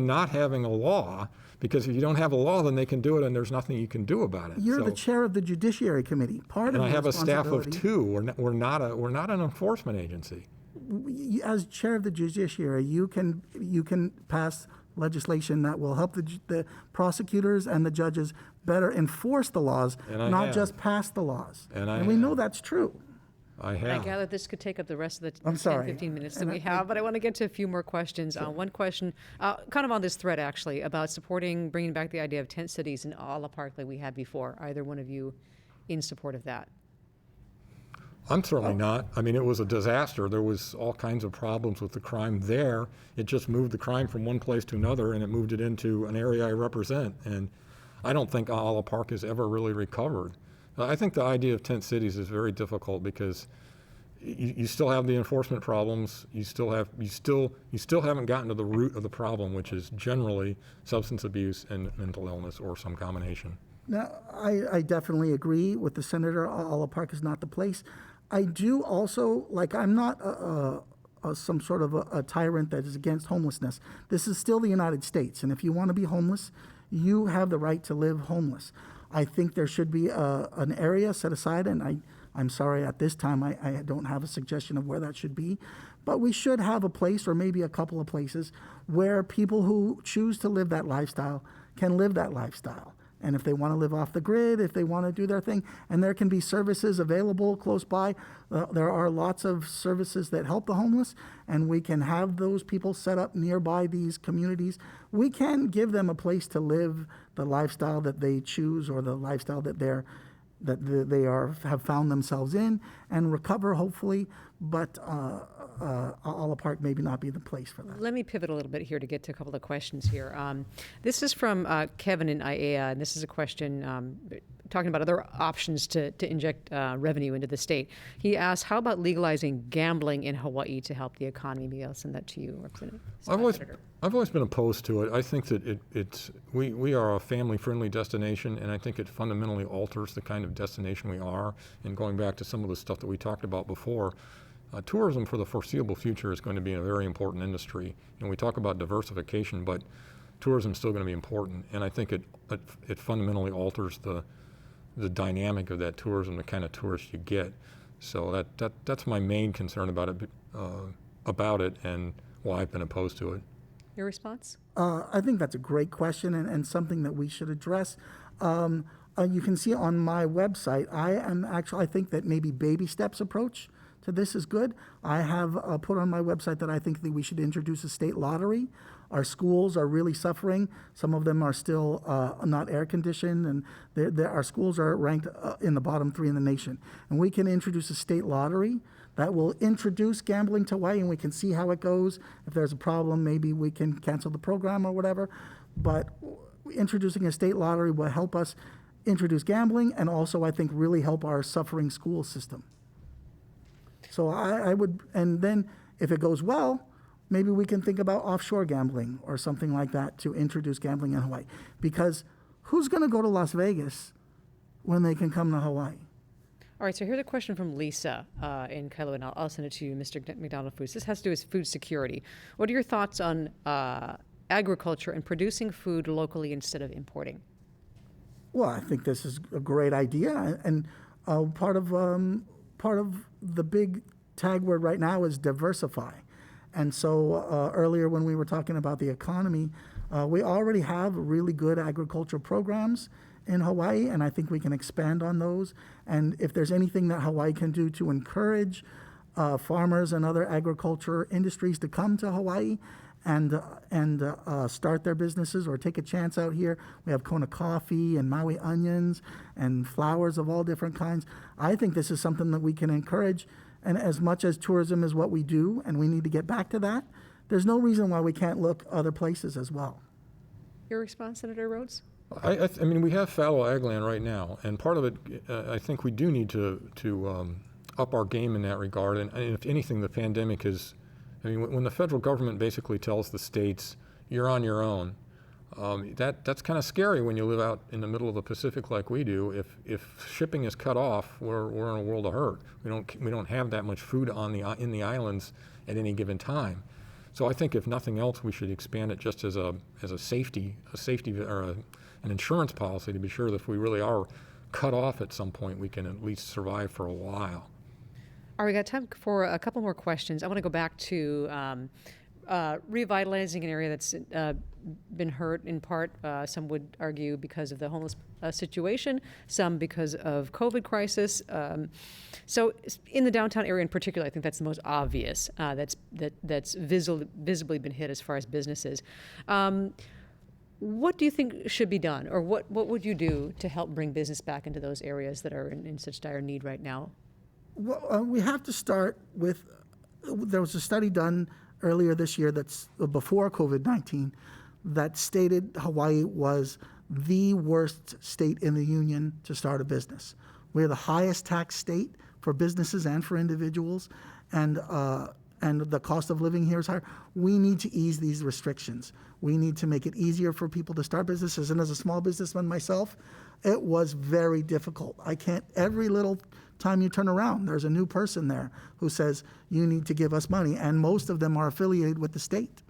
not having a law, because if you don't have a law, then they can do it and there's nothing you can do about it. You're the chair of the Judiciary Committee. And I have a staff of 2. We're not an enforcement agency. As chair of the Judiciary, you can pass legislation that will help the prosecutors and the judges better enforce the laws, not just pass the laws. And we know that's true. I have. I gather this could take up the rest of the 15 minutes that And we have, but I want to get to a few more questions. Sure. One question, kind of on this thread actually, about bringing back the idea of tent cities in Ala Park like we had before. Either one of you in support of that? I'm certainly not. I mean, it was a disaster. There was all kinds of problems with the crime there. It just moved the crime from one place to another, and it moved it into an area I represent. And I don't think Ala Park has ever really recovered. I think the idea of tent cities is very difficult, because you still have the enforcement problems. You still haven't gotten to the root of the problem, which is generally substance abuse and mental illness, or some combination. Now, I definitely agree with the senator. Ala Park is not the place. I do also, I'm not some sort of a tyrant that is against homelessness. This is still the United States, and if you want to be homeless, you have the right to live homeless. I think there should be an area set aside, and I'm sorry, at this time I don't have a suggestion of where that should be, but we should have a place, or maybe a couple of places, where people who choose to live that lifestyle can live that lifestyle. And if they want to live off the grid, if they want to do their thing, and there can be services available close by, there are lots of services that help the homeless, and we can have those people set up nearby these communities. We can give them a place to live the lifestyle that they choose, or the lifestyle that they have found themselves in, and recover, hopefully. But Ala Park maybe not be the place for that. Let me pivot a little bit here to get to a couple of questions here. This is from Kevin in Aiea, and this is a question talking about other options to inject revenue into the state. He asked, how about legalizing gambling in Hawaii to help the economy? Maybe I'll send that to you, Representative. I've always been opposed to it. I think that we are a family-friendly destination, and I think it fundamentally alters the kind of destination we are. And going back to some of the stuff that we talked about before, tourism for the foreseeable future is going to be a very important industry. And we talk about diversification, but tourism is still going to be important. And I think it fundamentally alters the dynamic of that tourism, the kind of tourists you get. So that's my main concern about it, and why I've been opposed to it. Your response? I think that's a great question, and something that we should address. You can see on my website, I think that maybe baby steps approach to this is good. I have put on my website that I think that we should introduce a state lottery. Our schools are really suffering. Some of them are still not air conditioned, and our schools are ranked in the bottom 3 in the nation. And we can introduce a state lottery that will introduce gambling to Hawaii, and we can see how it goes. If there's a problem, maybe we can cancel the program or whatever. But introducing a state lottery will help us introduce gambling, and also I think really help our suffering school system. So I would, and then if it goes well, maybe we can think about offshore gambling or something like that to introduce gambling in Hawaii. Because who's going to go to Las Vegas when they can come to Hawaii? All right, so here's a question from Lisa in Kailua, and I'll send it to you, Mr. McDonald Foods. This has to do with food security. What are your thoughts on agriculture and producing food locally instead of importing? Well, I think this is a great idea, and part of the big tag word right now is diversify. And so earlier when we were talking about the economy, we already have really good agricultural programs in Hawaii, and I think we can expand on those. And if there's anything that Hawaii can do to encourage farmers and other agriculture industries to come to Hawaii and start their businesses or take a chance out here. We have Kona coffee and Maui onions and flowers of all different kinds. I think this is something that we can encourage, and as much as tourism is what we do, and we need to get back to that, there's no reason why we can't look other places as well. Your response, Senator Rhoads? I mean, we have fallow ag land right now, and part of it, I think we do need to up our game in that regard. And if anything, the pandemic is, I mean, when the federal government basically tells the states, you're on your own, that's kind of scary when you live out in the middle of the Pacific like we do. If shipping is cut off, we're in a world of hurt. We don't have that much food in the islands at any given time. So I think if nothing else, we should expand it just as a safety or an insurance policy to be sure that if we really are cut off at some point, we can at least survive for a while. All right, we got time for a couple more questions. I want to go back to revitalizing an area that's been hurt in part, some would argue because of the homeless situation, some because of COVID crisis. So in the downtown area in particular, I think that's the most obvious, that's visibly been hit as far as businesses. What do you think should be done, or what would you do to help bring business back into those areas that are in such dire need right now? Well, we have to start with, there was a study done earlier this year that's before COVID-19 that stated Hawaii was the worst state in the union to start a business. We're the highest tax state for businesses and for individuals, and the cost of living here is higher. We need to ease these restrictions. We need to make it easier for people to start businesses. And as a small businessman myself, it was very difficult. Every little time you turn around, there's a new person there who says, you need to give us money. And most of them are affiliated with the state.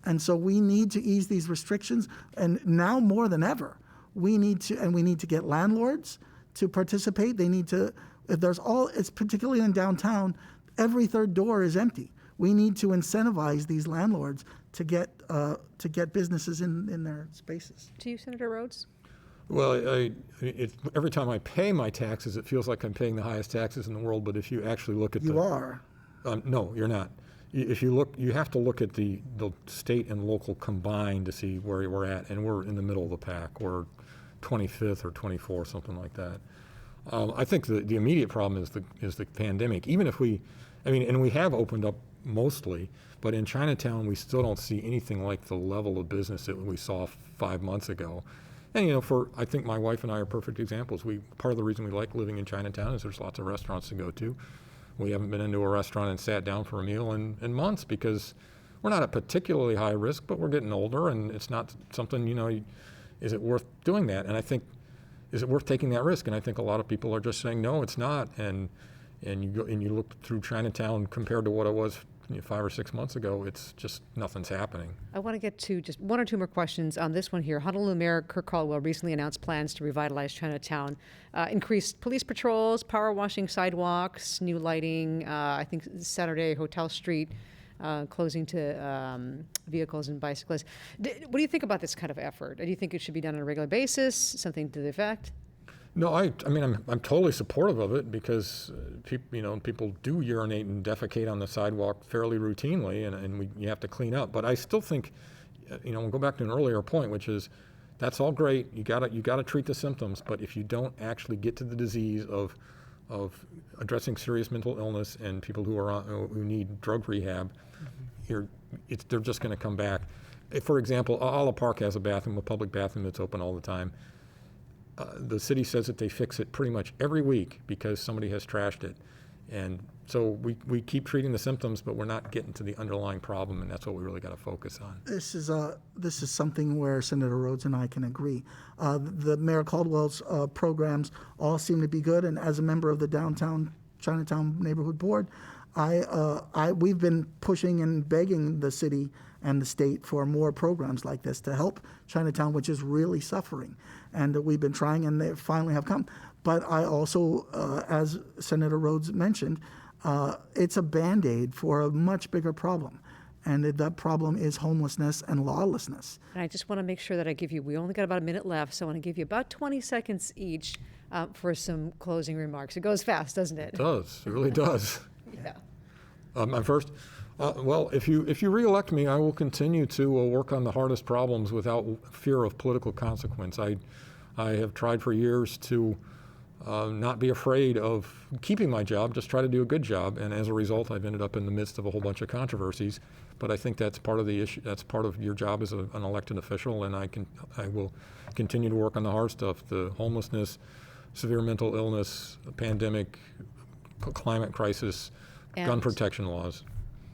And so we need to ease these restrictions. And now more than ever, we need to get landlords to participate. They need to, it's particularly in downtown, every third door is empty. We need to incentivize these landlords to get businesses in their spaces. To you, Senator Rhoads? Well, every time I pay my taxes, it feels like I'm paying the highest taxes in the world. But if you actually look at You are. No, you're not. If you look, you have to look at the state and local combined to see where we're at, and we're in the middle of the pack. We're 25th or 24th, something like that. I think the immediate problem is the pandemic. Even if we have opened up mostly, but in Chinatown we still don't see anything like the level of business that we saw 5 months ago. And I think my wife and I are perfect examples. Part of the reason we like living in Chinatown is there's lots of restaurants to go to. We haven't been into a restaurant and sat down for a meal in months because we're not at particularly high risk, but we're getting older, and it's not something, is it worth doing that? And I think, is it worth taking that risk? And I think a lot of people are just saying, no, it's not. And you go and you look through Chinatown compared to what it was 5 or 6 months ago, it's just nothing's happening. I want to get to just one or two more questions on this one here. Honolulu Mayor Kirk Caldwell recently announced plans to revitalize Chinatown, increased police patrols, power washing sidewalks, new lighting, I think Saturday Hotel Street, closing to vehicles and bicyclists. What do you think about this kind of effort? Do you think it should be done on a regular basis, something to the effect? No, I mean, I'm totally supportive of it because people do urinate and defecate on the sidewalk fairly routinely, and you have to clean up. But I still think, we'll go back to an earlier point, which is that's all great. You gotta treat the symptoms, but if you don't actually get to the disease of addressing serious mental illness and people who need drug rehab, they're just going to come back. For example, Ala Park has a public bathroom that's open all the time. The city says that they fix it pretty much every week because somebody has trashed it. And so we keep treating the symptoms, but we're not getting to the underlying problem, and that's what we really got to focus on. This is something where Senator Rhoads and I can agree. The Mayor Caldwell's programs all seem to be good, and as a member of the Downtown Chinatown Neighborhood Board, we've been pushing and begging the city and the state for more programs like this to help Chinatown, which is really suffering. And we've been trying, and they finally have come. But I also, as Senator Rhoads mentioned, it's a Band-Aid for a much bigger problem. And the problem is homelessness and lawlessness. And I just want to make sure that we only got about a minute left, so I want to give you about 20 seconds each for some closing remarks. It goes fast, doesn't it? It does. It really does. Yeah. I'm first. Well, if you reelect me, I will continue to work on the hardest problems without fear of political consequence. I have tried for years to not be afraid of keeping my job, just try to do a good job, and as a result, I've ended up in the midst of a whole bunch of controversies. But I think that's part of the issue. That's part of your job as an elected official, and I will continue to work on the hard stuff: the homelessness, severe mental illness, pandemic, climate crisis, gun protection laws.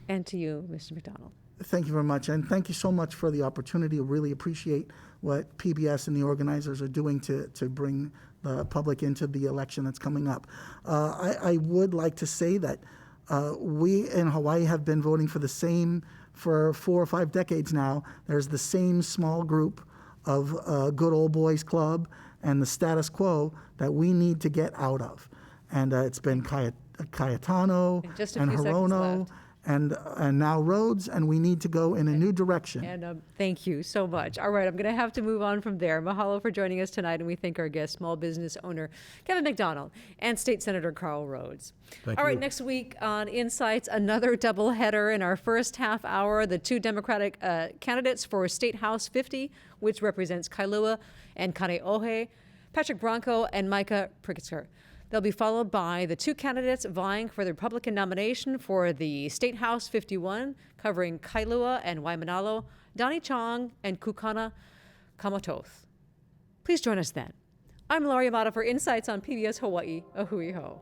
And to you, Mr. McDonald. Thank you very much, and thank you so much for the opportunity. I really appreciate what PBS and the organizers are doing to bring the public into the election that's coming up. I would like to say that we in Hawaii have been voting for the same for 4 or 5 decades now. There's the same small group of good old boys club and the status quo that we need to get out of. And it's been Cayetano and Hirono and now Rhoads, and we need to go in a new direction. And thank you so much. All right, I'm going to have to move on from there. Mahalo for joining us tonight, and we thank our guest, small business owner Kevin McDonald and State Senator Karl Rhoads. Thank All right, you. next week on Insights, another doubleheader in our first half hour. The 2 Democratic candidates for State House 50, which represents Kailua and Kaneohe, Patrick Bronco and Micah Pritzker. They'll be followed by the 2 candidates vying for the Republican nomination for the State House 51, covering Kailua and Waimanalo, Donnie Chong and Kukana Kamatoth. Please join us then. I'm Laurie Amata for Insights on PBS Hawaii. A hui hou.